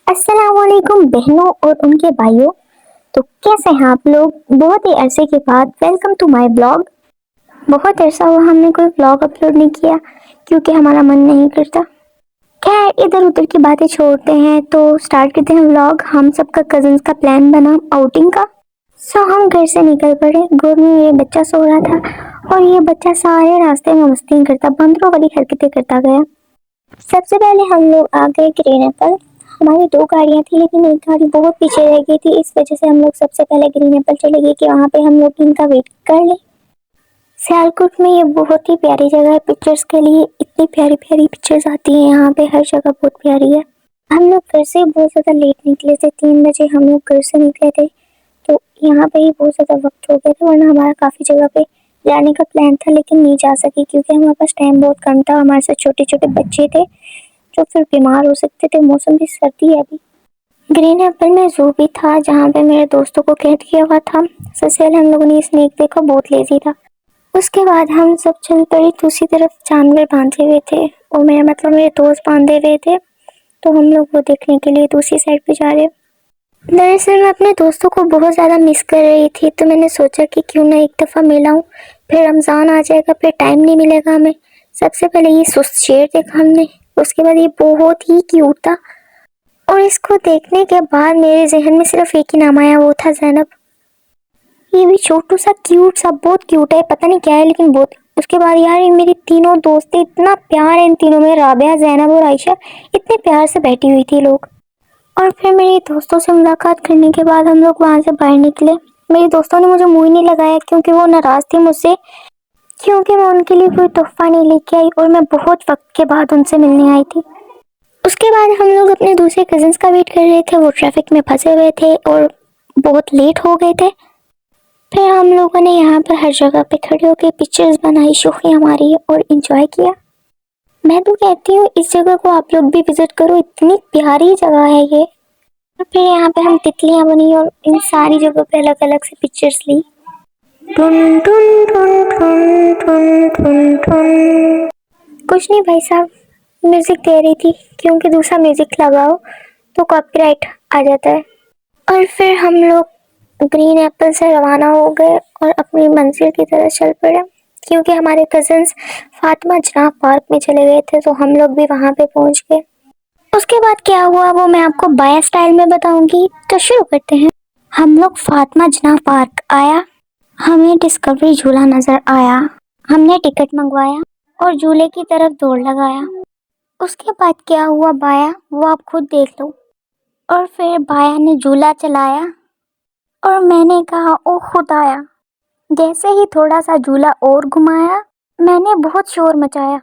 अस्सलामुअलैकुम बहनों और उनके भाइयों। तो कैसे हैं आप लोग? बहुत ही अरसे के बाद वेलकम टू माय ब्लॉग। बहुत अरसा हुआ हमने कोई ब्लॉग अपलोड नहीं किया क्योंकि हमारा मन नहीं करता। खैर इधर उधर की बातें छोड़ते हैं तो स्टार्ट करते हैं व्लॉग। हम सबका कजिन्स का प्लान बना आउटिंग का। हम घर से निकल पड़े। गोद में ये बच्चा सो रहा था और ये बच्चा सारे रास्ते में मस्ती करता, बंदरों वाली हरकतें करता गया। सबसे पहले हम लोग आ गए ग्रीन एप्पल। हमारी दो गाड़ियां थी लेकिन एक गाड़ी बहुत पीछे रह गई थी, इस वजह से हम लोग सबसे पहले ग्रीन एप्पल चले गए कि वहाँ पे हम लोग इनका वेट कर ले। सियालकोट में ये बहुत ही प्यारी जगह है पिक्चर्स के लिए। इतनी प्यारी प्यारी पिक्चर्स आती हैं यहाँ पे, हर जगह बहुत प्यारी है। हम लोग घर से बहुत ज़्यादा लेट निकले थे, 3 बजे हम लोग घर से निकले थे। तो यहाँ पे ही बहुत ज़्यादा वक्त हो गया था, वरना हमारा काफ़ी जगह पे जाने का प्लान था लेकिन नहीं जा सके क्योंकि हमारे पास टाइम बहुत कम था। हमारे साथ छोटे छोटे बच्चे थे जो फिर बीमार हो सकते थे। मौसम भी सर्दी है अभी। ग्रीन एप्पल में जू भी था जहाँ पे मेरे दोस्तों को कैद किया हुआ था। सबसे पहले हम लोगों ने स्नेक देखा, बहुत लेजी था। उसके बाद हम सब चल पड़े। दूसरी तरफ जानवर बांधे हुए थे और मेरे दोस्त बांधे हुए थे, तो हम लोग वो देखने के लिए दूसरी साइड पे जा रहे। दरअसल मैं अपने दोस्तों को बहुत ज़्यादा मिस कर रही थी, तो मैंने सोचा कि क्यों ना एक दफ़ा मिलाऊं। फिर रमज़ान आ जाएगा, फिर टाइम नहीं मिलेगा हमें। सबसे पहले ये सुस्त शेर देखा हमने, उसके बाद ये बहुत ही क्यूट था और इसको देखने के बाद मेरे जहन में सिर्फ एक ही नाम आया, वो था ज़ैनब। ये भी छोटू सा क्यूट सा, बहुत क्यूट है, पता नहीं क्या है लेकिन बहुत। उसके बाद यार ये मेरी तीनों दोस्तें, इतना प्यार है इन तीनों में, राबिया ज़ैनब और आयशा इतने प्यार से बैठी हुई थी लोग। और फिर मेरे दोस्तों से मुलाकात करने के बाद हम लोग वहाँ से बाहर निकले। मेरे दोस्तों ने मुझे मुँह ही नहीं लगाया क्योंकि वो नाराज़ थी मुझसे, क्योंकि मैं उनके लिए कोई तोहफा नहीं लेके आई और मैं बहुत वक्त के बाद उनसे मिलने आई थी। उसके बाद हम लोग अपने दूसरे कजिन्स का वेट कर रहे थे। वो ट्रैफिक में फंसे हुए थे और बहुत लेट हो गए थे। फिर हम लोगों ने यहाँ पर हर जगह पे खड़े होकर पिक्चर्स बनाई, शौकियाँ हमारी, और एंजॉय किया। मैं तो कहती हूँ इस जगह को आप लोग भी विजिट करो, इतनी प्यारी जगह है ये। और फिर यहाँ पे हम तितलियाँ बनी और इन सारी जगहों पे अलग अलग से पिक्चर्स ली। टुन टुन टुन टुन टुन टुन टुन। कुछ नहीं भाई साहब, म्यूजिक दे रही थी क्योंकि दूसरा म्यूजिक लगाओ तो कॉपीराइट आ जाता है। और फिर हम लोग ग्रीन एप्पल से रवाना हो गए और अपनी मंजिल की तरफ चल पड़े क्योंकि हमारे कजिन्स फातिमा जनाब पार्क में चले गए थे, तो हम लोग भी वहाँ पे पहुँच गए। उसके बाद क्या हुआ वो मैं आपको बाय स्टाइल में बताऊंगी, तो शुरू करते हैं। हम लोग फातिमा जनाब पार्क आया, हमें डिस्कवरी झूला नजर आया। हमने टिकट मंगवाया और झूले की तरफ दौड़ लगाया। उसके बाद क्या हुआ बाया, वो आप खुद देख लो। और फिर बाया ने झूला चलाया और मैंने कहा ओ खुदाया। जैसे ही थोड़ा सा झूला और घुमाया, मैंने बहुत शोर मचाया,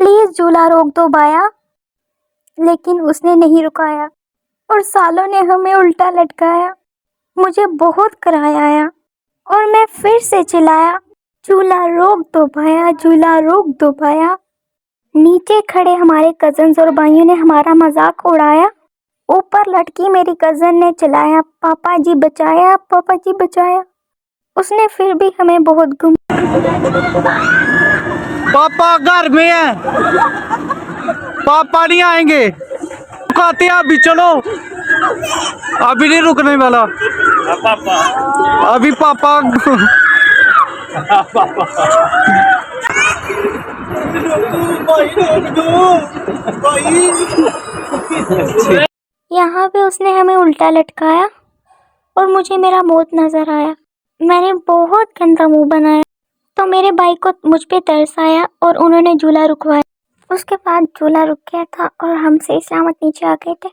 प्लीज झूला रोक दो बाया। लेकिन उसने नहीं रुकाया और सालों ने हमें उल्टा लटकाया। मुझे बहुत कराया आया और मैं फिर से चिल्लाया, झूला रोक दो बाया, झूला रोक दो बाया। नीचे खड़े हमारे कजन्स और भाइयों ने हमारा मजाक उड़ाया। ऊपर लटकी मेरी कजन ने चिल्लाया, पापा जी बचाया, पापा जी बचाया। उसने फिर भी हमें बहुत पापा घर में है, पापा नहीं आएंगे, रुकाते अभी, चलो अभी नहीं रुकने वाला। अभी पापा यहाँ पे उसने हमें उल्टा लटकाया और मुझे मेरा मौत नजर आया। मैंने बहुत गंदा मुंह बनाया तो मेरे भाई को मुझ पे तरस आया और उन्होंने झूला रुकवाया। उसके बाद झूला रुक गया था और हम सही सलामत नीचे आ गए थे।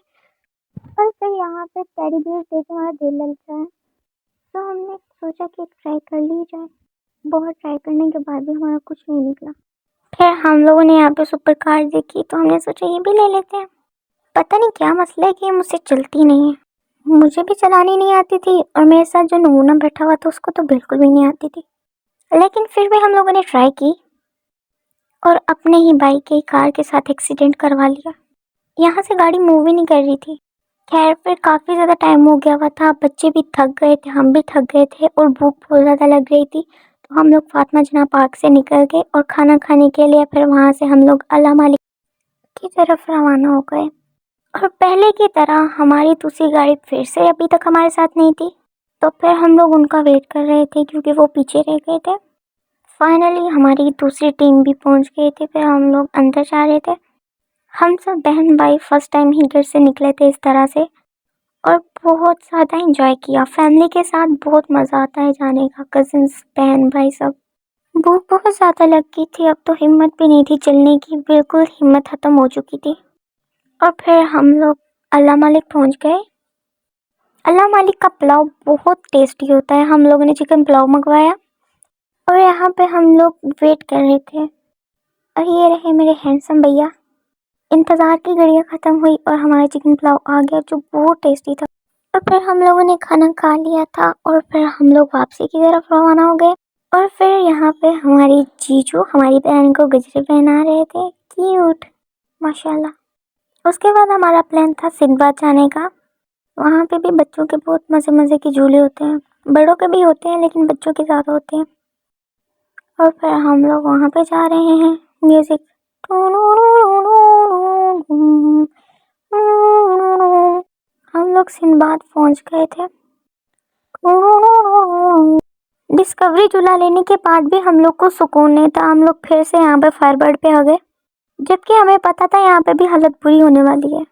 और फिर यहाँ पे टेडी बियर देख के हमारा दिल लग गया, तो हमने सोचा कि ट्राई कर ली जाए। बहुत ट्राई करने के बाद भी हमारा कुछ नहीं निकला। फिर हम लोगों ने यहाँ पे सुपर कार देखी तो हमने सोचा ये भी ले लेते हैं। पता नहीं क्या मसला है कि ये मुझसे चलती नहीं है। मुझे भी चलानी नहीं आती थी और मेरे साथ जो नमूना बैठा हुआ था उसको तो बिल्कुल भी नहीं आती थी, लेकिन फिर भी हम लोगों ने ट्राई की और अपने ही बाइक की कार के साथ एक्सीडेंट करवा लिया। यहाँ से गाड़ी मूव ही नहीं कर रही थी। खैर फिर काफ़ी ज़्यादा टाइम हो गया हुआ था, बच्चे भी थक गए थे, हम भी थक गए थे और भूख बहुत ज़्यादा लग रही थी। तो हम लोग फातिमा जनाब पार्क से निकल गए और खाना खाने के लिए फिर वहाँ से हम लोग अल्लाह मालिक की तरफ रवाना हो गए। और पहले की तरह हमारी दूसरी गाड़ी फिर से अभी तक हमारे साथ नहीं थी, तो फिर हम लोग उनका वेट कर रहे थे क्योंकि वो पीछे रह गए थे। फाइनली हमारी दूसरी टीम भी पहुंच गई थी, फिर हम लोग अंदर जा रहे थे। हम सब बहन भाई फर्स्ट टाइम ही घर से निकले थे इस तरह से, और बहुत ज़्यादा एंजॉय किया। फैमिली के साथ बहुत मज़ा आता है जाने का, कजिन्स बहन भाई सब। भूख बहुत ज़्यादा लग गई थी, अब तो हिम्मत भी नहीं थी चलने की, बिल्कुल हिम्मत ख़त्म हो चुकी थी। और फिर हम लोग अल्लाह मालिक पहुंच गए। अल्लाह मालिक का पुलाव बहुत टेस्टी होता है। हम लोगों ने चिकन पुलाव मंगवाया और यहाँ पे हम लोग वेट कर रहे थे, और ये रहे मेरे हैंडसम भैया। इंतज़ार की घड़ियाँ ख़त्म हुई और हमारा चिकन पुलाव आ गया जो बहुत टेस्टी था। और फिर हम लोगों ने खाना खा लिया था और फिर हम लोग वापसी की तरफ रवाना हो गए। और फिर यहाँ पे हमारी जीजू हमारी बहन को गजरे पहना रहे थे, क्यूट माशाल्लाह। उसके बाद हमारा प्लान था सिंदबाद जाने का। वहाँ पे भी बच्चों के बहुत मज़े मज़े के झूले होते हैं, बड़ों के भी होते हैं लेकिन बच्चों के ज़्यादा होते हैं। और फिर हम लोग वहाँ पे जा रहे हैं, म्यूज़िक हम लोग सिंदबाद पहुँच गए थे। डिस्कवरी झूला लेने के बाद भी हम लोग को सुकून नहीं था। हम लोग फिर से यहाँ पे फायरबर्ड पे आ गए, जबकि हमें पता था यहाँ पे भी हालत बुरी होने वाली है।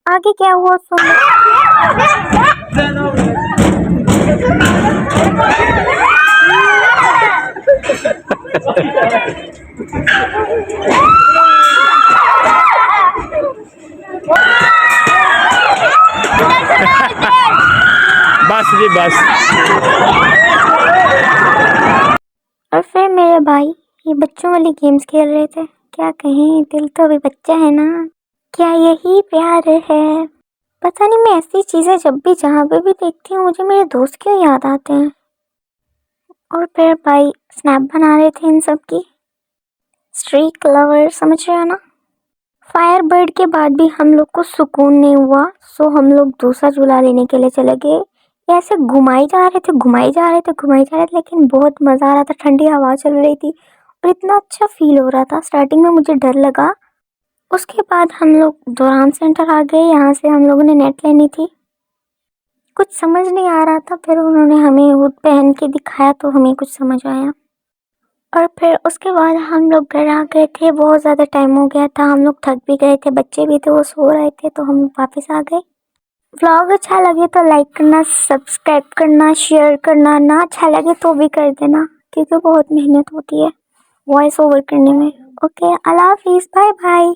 आगे क्या हुआ सुन। बस जी बस। और फिर मेरे भाई ये बच्चों वाली गेम्स खेल रहे थे। क्या कहें, दिल तो अभी बच्चा है ना, क्या यही प्यार है। पता नहीं, मैं ऐसी चीज़ें जब भी जहाँ पे भी देखती हूँ मुझे मेरे दोस्त क्यों याद आते हैं। और फिर भाई स्नैप बना रहे थे इन सब की, स्ट्रीक लवर, समझ रहे हो ना। फायर बर्ड के बाद भी हम लोग को सुकून नहीं हुआ, सो हम लोग दूसरा झूला लेने के लिए चले गए। ऐसे घुमाई जा रहे थे, लेकिन बहुत मज़ा आ रहा था। ठंडी हवा चल रही थी और इतना अच्छा फील हो रहा था। स्टार्टिंग में मुझे डर लगा, उसके बाद हम लोग दुरान सेंटर आ गए। यहाँ से हम लोगों ने नेट लेनी थी, कुछ समझ नहीं आ रहा था। फिर उन्होंने हमें वो पहन के दिखाया तो हमें कुछ समझ आया। और फिर उसके बाद हम लोग घर आ गए थे। बहुत ज़्यादा टाइम हो गया था, हम लोग थक भी गए थे, बच्चे भी थे वो सो रहे थे, तो हम वापस आ गए। व्लॉग अच्छा लगे तो लाइक करना, सब्सक्राइब करना, शेयर करना। ना अच्छा लगे तो भी कर देना, क्योंकि बहुत मेहनत होती है वॉइस ओवर करने में। ओके, अल्लाह हाफिज़, बाय बाय।